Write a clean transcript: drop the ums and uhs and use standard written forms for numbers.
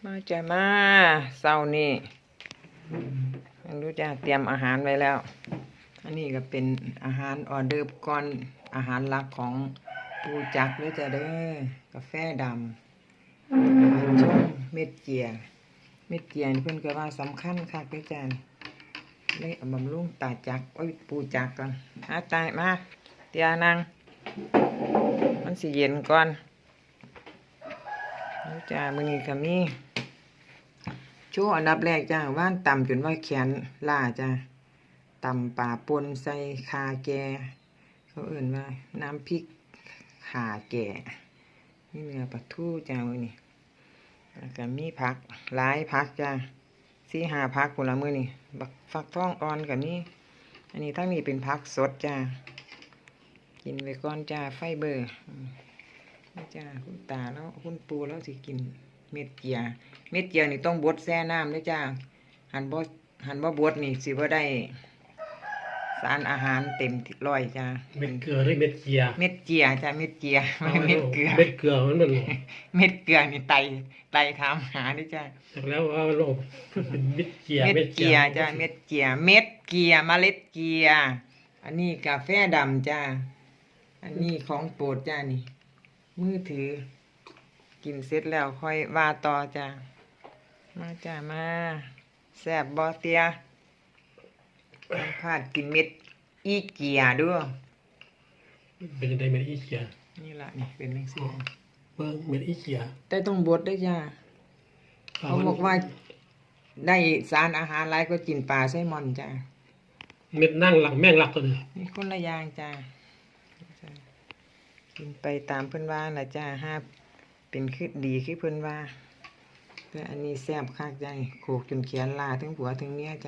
มาจ้ะมาเช้านี้รู้จ้ะเตรียมอาหารไว้แล้ว อันนี้ก็เป็นอาหารออเดิร์ฟก่อนอาหารหลักของปูจักด้วยจ้ะเด้อกาแฟดำอาหารชงเม็ดเจียนี่เพิ่นก็ว่าสำคัญคักเด้อจ้ะเลยเอาบำรุงตาจักปูจักก่อนตายมาเตียนั่งมันสิเย็นก่อนนี่จ้ะมื้อนี้ก็มีโชว์อันดับแรกจ้ะว่านต่ำจนว่าแขนล้าจ้ะตำปลาป่นใส่ข่าแก่เขาเอิ่นว่าน้ำพริกข่าแก่นี่เนื้อปลาทูจ้ะมื้อนี้แล้วก็มีผักหลายผักจ้ะ4-5ผักพุ่นละมื้อนี้บักฟักทองอ่อนก็มีอันนี้ทั้งนี้เป็นผักสดจ้ะกินไว้ก่อนจ้ะไฟเบอร์นี่จ้ะคุณตาแล้วคุณปู่แล้วสิกินเม็ดเจียนี่ต้องบดแช่น้ำเด้อจ้ะหันบ่บดนี่สิบ่ได้สารอาหารเต็มร้อยจ้ะเม็ดเกลือหรือเม็ดเจียเม็ดเจียจ้ะเม็ดเจียไม่เม็ดเกลือ เม็ดเกลือมัน เม็ดเกลือนี่ไตถามหาเด้อจ้ะแล้วว่าโลกเป็นเม็ดเจียเม็ดเจียจ้ะเม็ดเจียเม็ดเกียเมล็ดเกียอันนี้กาแฟดำจ้ะอันนี้ของโปรดจ้ะนี่มือถือกินเสร็จแล้วค่อยว่าต่อจ้ะมาจ้ะมาแซ่บบ่เตียพลาดกินเม็ดอีเกียด้วย เป็นยังไงเม็ดอีเจียนี่ล่ะนี่เป็นจังซี่ เบิ่งเม็ดอีเจียแต่ต้องบดด้วยจ้ะเขาบอกว่าได้สารอาหารหลายก็กินปลาไซลมอนจ้ะเม็ดนั่งหลักแม่งหลักตัวนี้นี่คนละอย่างจ้ะกินไปตามเพิ่นว่าล่ะจ้ะห้าเป็นคือดีคือเพิ่นว่าแต่อันนี้แซ่บคักจ้ะโขกจนแขนลาทั้งผัวทั้งเมียจ้ะ